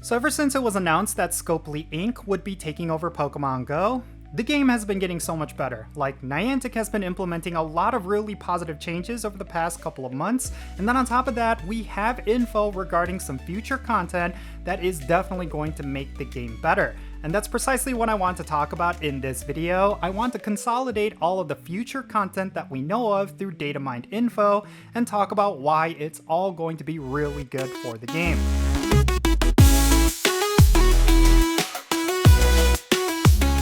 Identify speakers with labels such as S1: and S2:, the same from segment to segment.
S1: So ever since it was announced that Scopely Inc. would be taking over Pokémon GO, the game has been getting so much better. Like, Niantic has been implementing a lot of really positive changes over the past couple of months, and then on top of that, we have info regarding some future content that is definitely going to make the game better. And that's precisely what I want to talk about in this video. I want to consolidate all of the future content that we know of through data mined info and talk about why it's all going to be really good for the game.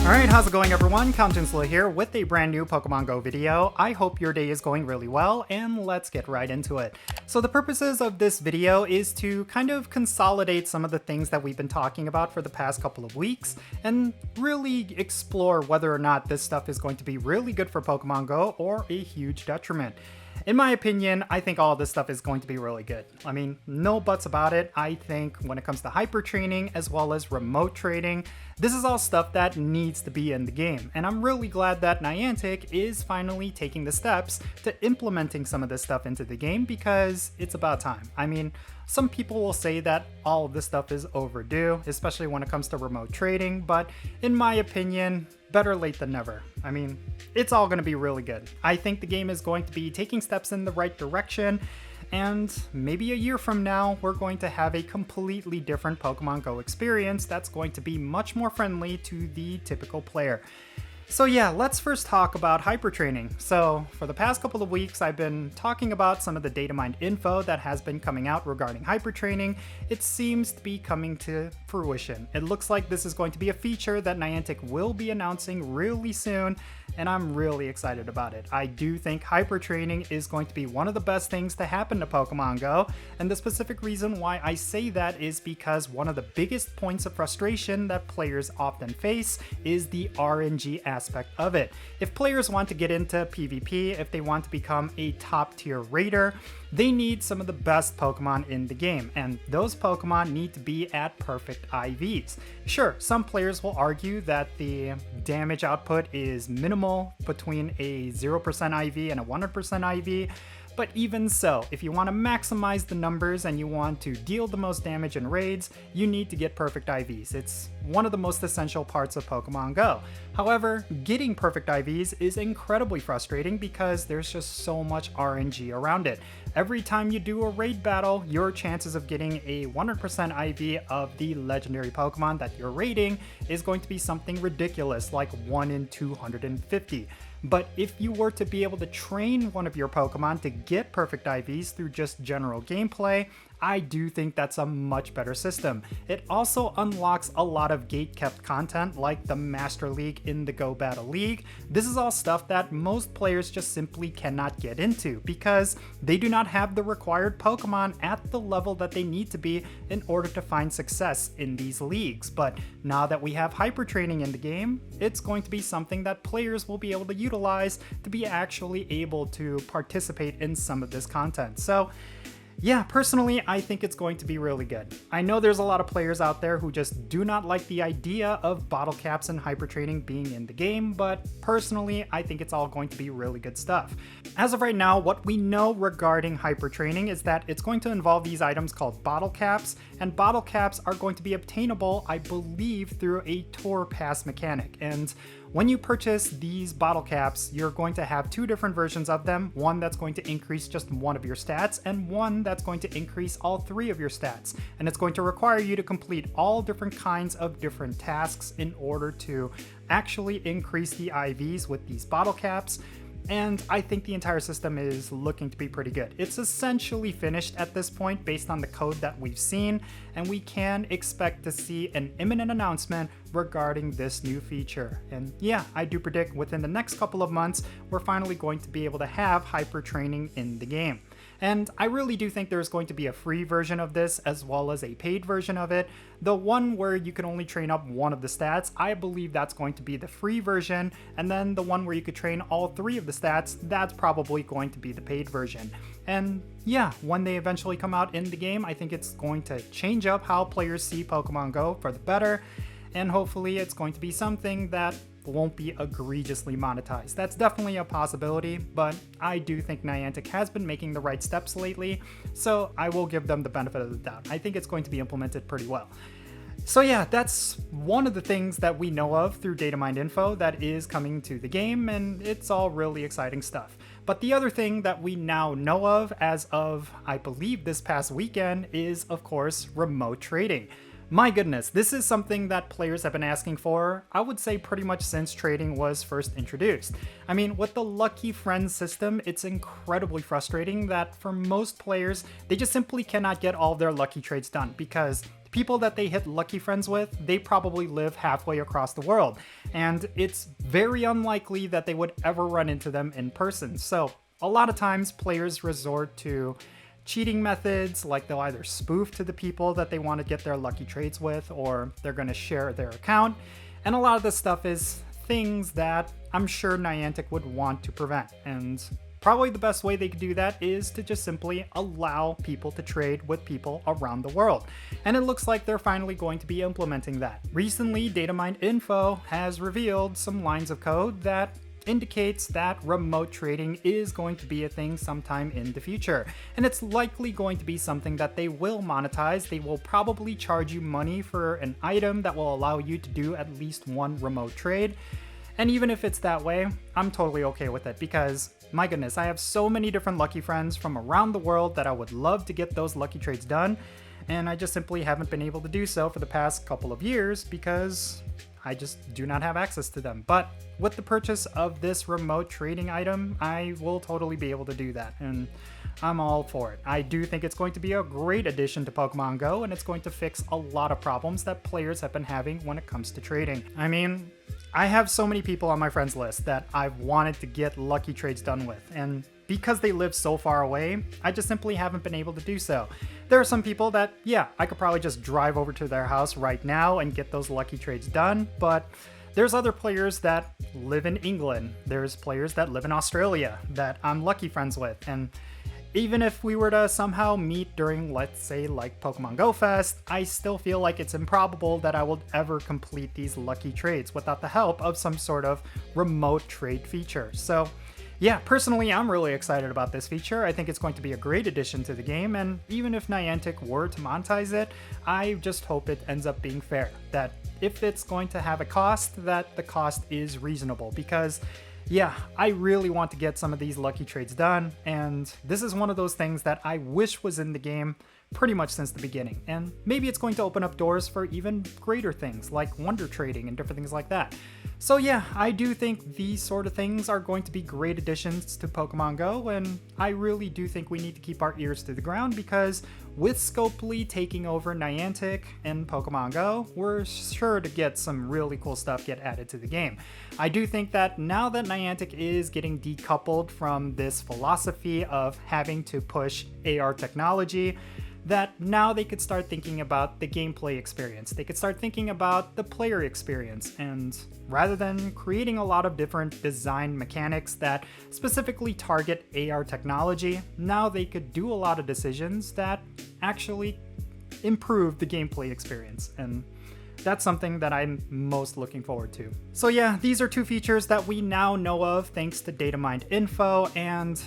S1: Alright, how's it going everyone? Jinsula here with a brand new Pokemon GO video. I hope your day is going really well, and let's get right into it. So the purposes of this video is to kind of consolidate some of the things that we've been talking about for the past couple of weeks, and really explore whether or not this stuff is going to be really good for Pokemon GO or a huge detriment. In my opinion, I think all of this stuff is going to be really good. I mean, no buts about it. I think when it comes to hyper training as well as remote trading, this is all stuff that needs to be in the game. And I'm really glad that Niantic is finally taking the steps to implementing some of this stuff into the game, because it's about time. I mean, some people will say that all of this stuff is overdue, especially when it comes to remote trading, but in my opinion, better late than never. I mean, it's all going to be really good. I think the game is going to be taking steps in the right direction, and maybe a year from now, we're going to have a completely different Pokemon GO experience that's going to be much more friendly to the typical player. So yeah, let's first talk about hyper training. So for the past couple of weeks, I've been talking about some of the data mined info that has been coming out regarding hyper training. It seems to be coming to fruition. It looks like this is going to be a feature that Niantic will be announcing really soon, and I'm really excited about it. I do think hyper training is going to be one of the best things to happen to Pokemon GO, and the specific reason why I say that is because one of the biggest points of frustration that players often face is the RNG aspect of it. If players want to get into PvP, if they want to become a top tier raider, they need some of the best Pokemon in the game, and those Pokemon need to be at perfect IVs. Sure, some players will argue that the damage output is minimal between a 0% IV and a 100% IV, but even so, if you want to maximize the numbers and you want to deal the most damage in raids, you need to get perfect IVs. It's one of the most essential parts of Pokemon GO. However, getting perfect IVs is incredibly frustrating because there's just so much RNG around it. Every time you do a raid battle, your chances of getting a 100% IV of the legendary Pokemon that you're raiding is going to be something ridiculous, like 1 in 250. But if you were to be able to train one of your Pokemon to get perfect IVs through just general gameplay, I do think that's a much better system. It also unlocks a lot of gate-kept content like the Master League in the Go Battle League. This is all stuff that most players just simply cannot get into because they do not have the required Pokemon at the level that they need to be in order to find success in these leagues. But now that we have hyper training in the game, it's going to be something that players will be able to utilize to be actually able to participate in some of this content. So yeah, personally, I think it's going to be really good. I know there's a lot of players out there who just do not like the idea of bottle caps and hyper training being in the game, but personally, I think it's all going to be really good stuff. As of right now, what we know regarding hyper training is that it's going to involve these items called bottle caps, and bottle caps are going to be obtainable, I believe, through a tour pass mechanic. And when you purchase these bottle caps, you're going to have two different versions of them, one that's going to increase just one of your stats, and one that's going to increase all three of your stats. And it's going to require you to complete all different kinds of different tasks in order to actually increase the IVs with these bottle caps. And I think the entire system is looking to be pretty good. It's essentially finished at this point based on the code that we've seen, and we can expect to see an imminent announcement regarding this new feature. And yeah, I do predict within the next couple of months, we're finally going to be able to have hyper training in the game. And I really do think there's going to be a free version of this as well as a paid version of it. The one where you can only train up one of the stats, I believe that's going to be the free version, and then the one where you could train all three of the stats, that's probably going to be the paid version. And yeah, when they eventually come out in the game, I think it's going to change up how players see Pokemon GO for the better, and hopefully it's going to be something that won't be egregiously monetized. That's definitely a possibility, but I do think Niantic has been making the right steps lately, so I will give them the benefit of the doubt. I think it's going to be implemented pretty well. So yeah, that's one of the things that we know of through data mined info that is coming to the game, and it's all really exciting stuff. But the other thing that we now know of as of, I believe, this past weekend is, of course, remote trading. My goodness, this is something that players have been asking for, I would say pretty much since trading was first introduced. I mean, with the Lucky Friends system, it's incredibly frustrating that for most players, they just simply cannot get all of their lucky trades done because the people that they hit Lucky Friends with, they probably live halfway across the world, and it's very unlikely that they would ever run into them in person. So a lot of times players resort to cheating methods, like they'll either spoof to the people that they want to get their lucky trades with, or they're going to share their account. And a lot of this stuff is things that I'm sure Niantic would want to prevent. And probably the best way they could do that is to just simply allow people to trade with people around the world. And it looks like they're finally going to be implementing that. Recently, Datamined Info has revealed some lines of code that indicates that remote trading is going to be a thing sometime in the future. And it's likely going to be something that they will monetize. They will probably charge you money for an item that will allow you to do at least one remote trade. And even if it's that way, I'm totally okay with it because, my goodness, I have so many different lucky friends from around the world that I would love to get those lucky trades done. And I just simply haven't been able to do so for the past couple of years because I just do not have access to them. But with the purchase of this remote trading item, I will totally be able to do that, and I'm all for it. I do think it's going to be a great addition to Pokemon GO, and it's going to fix a lot of problems that players have been having when it comes to trading. I mean, I have so many people on my friends list that I've wanted to get lucky trades done with, and because they live so far away, I just simply haven't been able to do so. There are some people that, yeah, I could probably just drive over to their house right now and get those lucky trades done, but there's other players that live in England. There's players that live in Australia that I'm lucky friends with, and even if we were to somehow meet during, let's say, like Pokemon Go Fest, I still feel like it's improbable that I will ever complete these lucky trades without the help of some sort of remote trade feature. So yeah, personally, I'm really excited about this feature. I think it's going to be a great addition to the game, and even if Niantic were to monetize it, I just hope it ends up being fair. That if it's going to have a cost, that the cost is reasonable, because yeah, I really want to get some of these lucky trades done, and this is one of those things that I wish was in the game pretty much since the beginning, and maybe it's going to open up doors for even greater things like wonder trading and different things like that. So yeah, I do think these sort of things are going to be great additions to Pokemon Go, and I really do think we need to keep our ears to the ground because with Scopely taking over Niantic and Pokemon Go, we're sure to get some really cool stuff get added to the game. I do think that now that Niantic is getting decoupled from this philosophy of having to push AR technology, that now they could start thinking about the gameplay experience. They could start thinking about the player experience, and rather than creating a lot of different design mechanics that specifically target AR technology, now they could do a lot of decisions that actually improve the gameplay experience, and that's something that I'm most looking forward to. So yeah, these are two features that we now know of thanks to Datamined Info, and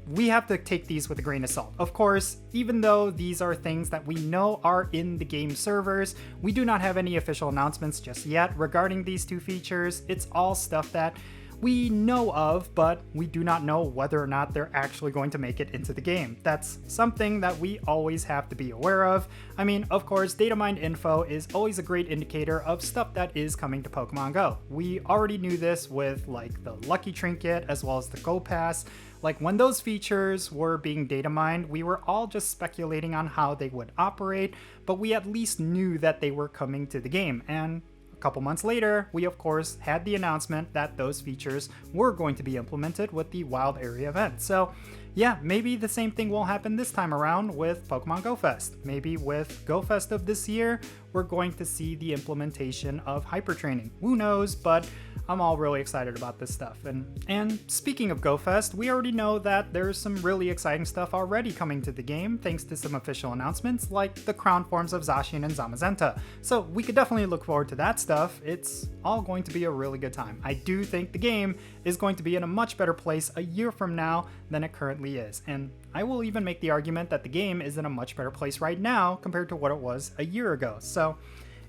S1: we have to take these with a grain of salt. Of course, even though these are things that we know are in the game servers, we do not have any official announcements just yet regarding these two features. It's all stuff that we know of, but we do not know whether or not they're actually going to make it into the game. That's something that we always have to be aware of. I mean, of course, Datamined Info is always a great indicator of stuff that is coming to Pokemon Go. We already knew this with like the Lucky Trinket as well as the Go Pass. Like when those features were being data mined, we were all just speculating on how they would operate, but we at least knew that they were coming to the game. And a couple months later, we of course had the announcement that those features were going to be implemented with the Wild Area event. So yeah, maybe the same thing will happen this time around with Pokemon Go Fest. Maybe with Go Fest of this year, we're going to see the implementation of hyper training. Who knows, but I'm all really excited about this stuff. And speaking of Go Fest, we already know that there's some really exciting stuff already coming to the game thanks to some official announcements like the crown forms of Zacian and Zamazenta. So we could definitely look forward to that stuff. It's all going to be a really good time. I do think the game is going to be in a much better place a year from now than it currently is. And I will even make the argument that the game is in a much better place right now compared to what it was a year ago. So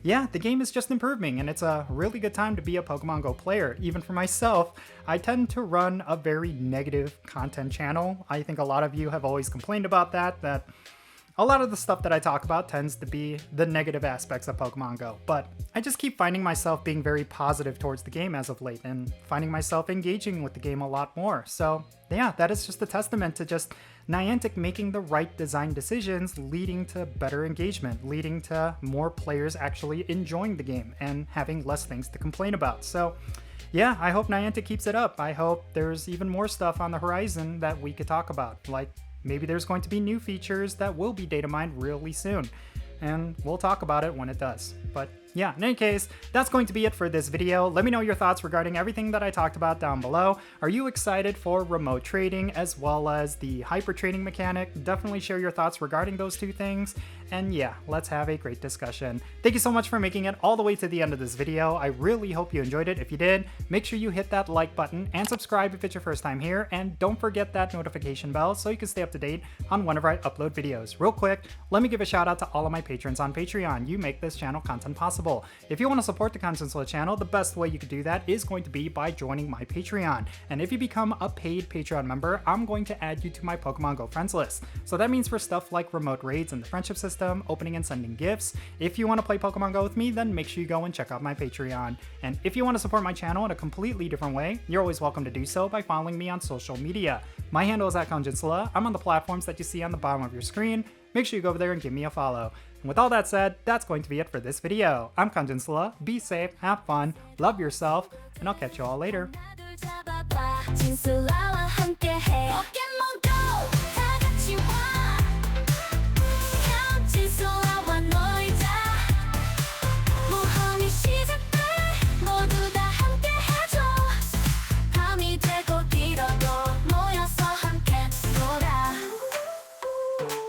S1: yeah, the game is just improving, and it's a really good time to be a Pokemon Go player. Even for myself, I tend to run a very negative content channel. I think a lot of you have always complained about that a lot of the stuff that I talk about tends to be the negative aspects of Pokemon Go, but I just keep finding myself being very positive towards the game as of late and finding myself engaging with the game a lot more. So yeah, that is just a testament to just Niantic making the right design decisions, leading to better engagement, leading to more players actually enjoying the game and having less things to complain about. So yeah, I hope Niantic keeps it up. I hope there's even more stuff on the horizon that we could talk about, like maybe there's going to be new features that will be data mined really soon, and we'll talk about it when it does. But yeah, in any case, that's going to be it for this video. Let me know your thoughts regarding everything that I talked about down below. Are you excited for remote trading as well as the hyper trading mechanic? Definitely share your thoughts regarding those two things. And yeah, let's have a great discussion. Thank you so much for making it all the way to the end of this video. I really hope you enjoyed it. If you did, make sure you hit that like button and subscribe if it's your first time here. And don't forget that notification bell so you can stay up to date on whenever I upload videos. Real quick, let me give a shout out to all of my patrons on Patreon. You make this channel content possible. If you want to support the Jinsula channel, the best way you could do that is going to be by joining my Patreon. And if you become a paid Patreon member, I'm going to add you to my Pokemon Go friends list. So that means for stuff like remote raids and the friendship system, opening and sending gifts. If you want to play Pokemon Go with me, then make sure you go and check out my Patreon. And if you want to support my channel in a completely different way, you're always welcome to do so by following me on social media. My handle is @Jinsula. I'm on the platforms that you see on the bottom of your screen. Make sure you go over there and give me a follow. And with all that said, that's going to be it for this video. I'm Jinsula. Be safe, have fun, love yourself, and I'll catch you all later.